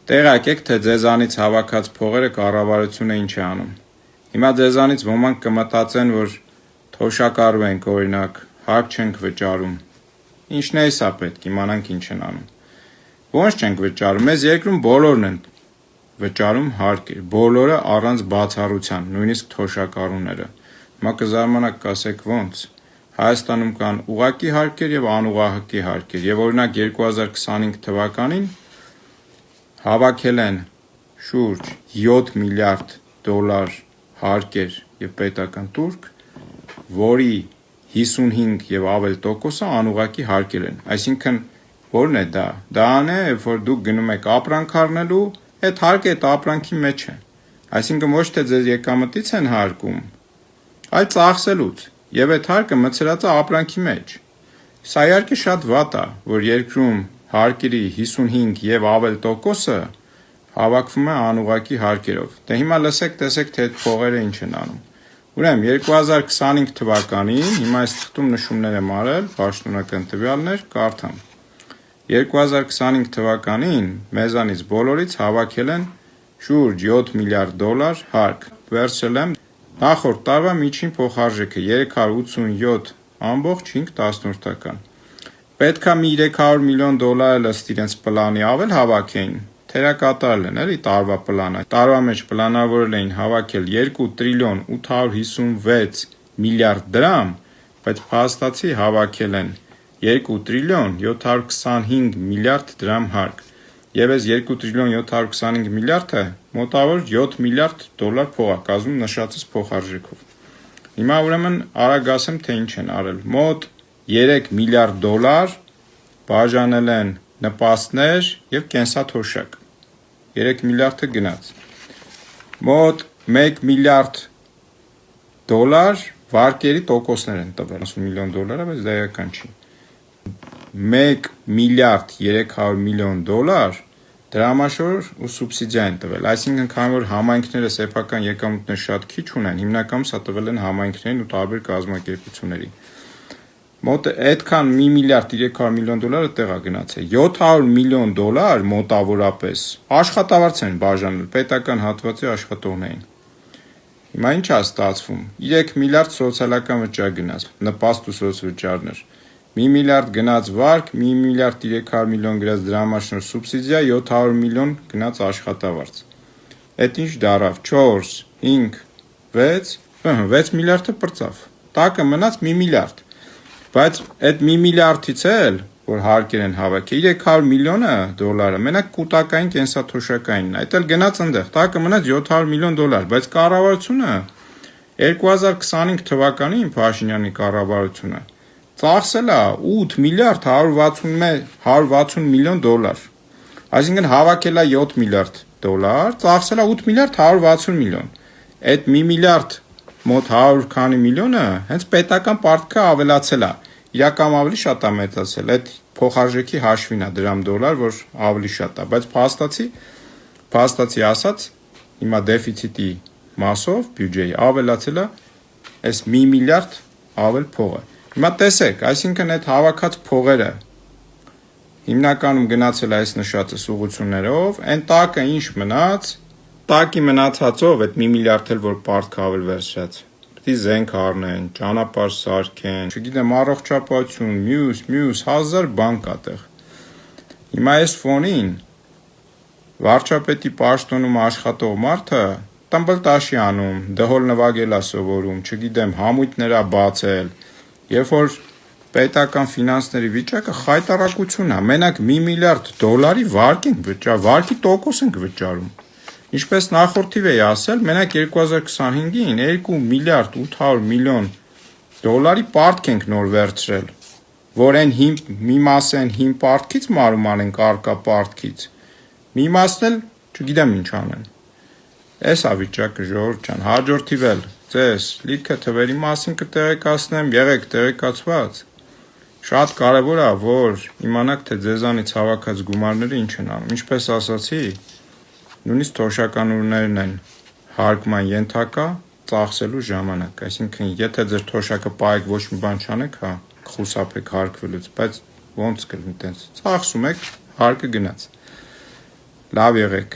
Տեղյակ եք, թե ձեզանից հավաքած փողերը կառավարությունը ինչ է անում։ Հիմա ձեզանից ոմանք կմտածեն, որ թոշակառու ենք, օրինակ, հարկ չենք վճարում։ Ինչն է սա պետք, իմանանք ինչ են անում։ Ոնց չենք վճարում, մեզ երկրում բոլորն են վճարում հարկեր, բոլորը առանց բացառության, նույնիսկ թոշակառուները։ Հիմա կզարմանաք, կասեք ոնց։ Հայաստանում կան ուղղակի հարկեր եւ անուղղակի հարկեր, եւ օրինակ 2025 թվականին հավաքել են շուրջ 7 միլիարդ դոլար հարկեր եւ պետական տուրք, որի 55 եւ ավել տոկոսը անուղղակի հարկեր են։ Այսինքն ո՞րն է դա։ Դա է, որ դուք գնում եք ապրանք առնելու, այդ հարկը այդ ապրանքի մեջ է։ Այսինքն ոչ թե ձեզ եկամտից են հարկում, այլ ծախսելուց, եւ այդ հարկը մցրած է ապրանքի մեջ։ Սա իհարկե շատ վատ է, որ երկրում հարկերի 55 եւ ավել տոկոսը հավաքվում է անուղղակի հարկերով։ Դե հիմա լսեք, տեսեք, թե այդ փողերը ինչ են անում։ Ուրեմն 2025 թվականին, հիմա այս թղթում նշումներ եմ արել, պաշտոնական տվյալներ, կարդամ։ 2025 թվականին մեզանից բոլորից հավաքել են շուրջ 7 միլիարդ դոլար հարկ։ Վերցրել եմ նախորդ տարվա միջին փոխարժեքը 387.5 Պետքա մի 300 միլիոն դոլար ըստ իրենց պլանի ավել հավաքեին, թերակատարել են էլի տարվա պլանը։ Տարվա մեջ պլանավորել էին հավաքել 2 տրիլիոն 856 միլիարդ դրամ, բայց փաստացի հավաքել են 2 տրիլիոն 725 միլիարդ դրամ հարկ։ Եվ այս 2 տրիլիոն 725 միլիարդը մոտավոր 7 միլիարդ դոլար փող է կազմում նշածս փոխարժեքով։ Հիմա ուրեմն արագ ասեմ, թե ինչ են արել։ Մոտ 3 միլիարդ դոլար բաժանել են նպաստներ եւ կենսաթոշակ։ 3 միլիարդը գնաց։ Մոտ 1 միլիարդ դոլար վարկերի տոկոսներ են տվել, 50 միլիոն դոլար, բայց դա էական չի։ 1 միլիարդ 300 միլիոն դոլար դրամաշոր ու սուբսիդիա են տվել, այսինքն քանի որ համայնքները սեփական եկամուտներ շատ քիչ ունեն, հիմնականում սա տվել են համայնքներին ու տարբեր կազմակերպություններին։ Մոտ այդքան 1 միլիարդ 300 միլիոն դոլարը տեղա գնացել, 700 միլիոն դոլար մոտավորապես աշխատավարձ են բաժանել, պետական հատվածի աշխատողներին։ Հիմա ինչ է ստացվում։ 3 միլիարդ սոցիալական վճար գնաց, նպաստ ու սոցվճարներ։ 1 միլիարդ գնաց վարկ, 1 միլիարդ 300 միլիոն գրած դրամաշնոր սուբսիդիա, 700 միլիոն գնաց աշխատավարձ։ Այդ ինչ դարավ 4, 5, 6 միլիարդը պրծավ։ Տակը մնաց 1 միլիարդ։ Բայց այդ 1 միլիարդից էլ, որ հարկեր են հավաքել, 300 միլիոնը դոլարը մենակ կൂട്ടակային կենսաթոշակայինն է։ Այդ էլ գնաց այնտեղ, տակը մնաց 700 միլիոն դոլար, բայց կառավարությունը 2025 թվականին Փաշինյանի կառավարությունը ծախսել է 8 միլիարդ 160 միլիոն դոլար։ Այսինքն հավաքել է 7 միլիարդ դոլար, ծախսել է 8 միլիարդ 160 միլիոն։ Այդ 1 միլիարդ մոտ 100 քանի միլիոնը հենց պետական պարտքը ավելացել է, իրականում ավելի շատ է մեծացել, այդ փոխարժեքի հաշվին է դրամ դոլար, որ ավելի շատ է, բայց փաստացի ասած, հիմա դեֆիցիտի մասով բյուջեի ավելացել է այս 1 միլիարդ ավել փողը։ Հիմա տեսեք, այսինքն այդ հավաքած փողերը հիմնականում գնացել է այս նշածս ուղղություններով, այն տակը ինչ մնաց, տակի մնացածով այդ 1 միլիարդ էլ որ պարտք ավել վերցրած։ Պետք է զենք առնեն, ճանապարհ սարքեն, չգիտեմ, առողջապահություն, մյուս հազար բան կա տեղ։ Հիմա այս ֆոնին վարչապետի պաշտոնում աշխատող մարդը տմբլ տաշի անում, դհոլ նվագել է սովորում, չգիտեմ, համույթներ է բացել, երբ որ պետական ֆինանսների վիճակը խայտառակություն է, մենակ 1 միլիարդ դոլարի վարկ ենք վճարում, վարկի տոկոս ենք վճարում։ Ինչպես նախորդիվ էի ասել, մենակ 2025-ին 2 միլիարդ 800 միլիոն դոլարի պարտք ենք նոր վերցրել, որ այն մի մասը են հին պարտքից մարում անենք արկա պարտքից, մի մասն էլ չգիտեմ ինչ անեն։ Էս է վիճակը, ժողովուրդ ջան, հաջորդիվ էլ ձեզ լիքը թվերի մասին կտեղեկացնեմ, եղեք տեղեկացված։ Շատ կարևոր է, որ իմանաք, թե ձեզանից հավաքած գումարները ինչ են անում։ Ինչպես ասացի, նույնիսկ թոշականորներն են հարկման ենթակա ծախսելու ժամանակ։ Այսինքն, եթե ձեր թոշակը պահեք, ոչ մի բան չանեք, հա, խուսափեք հարկվելուց, բայց ոնց կլինի տենց։ Ծախսում եք, հարկը գնաց։ Լավ եղեք։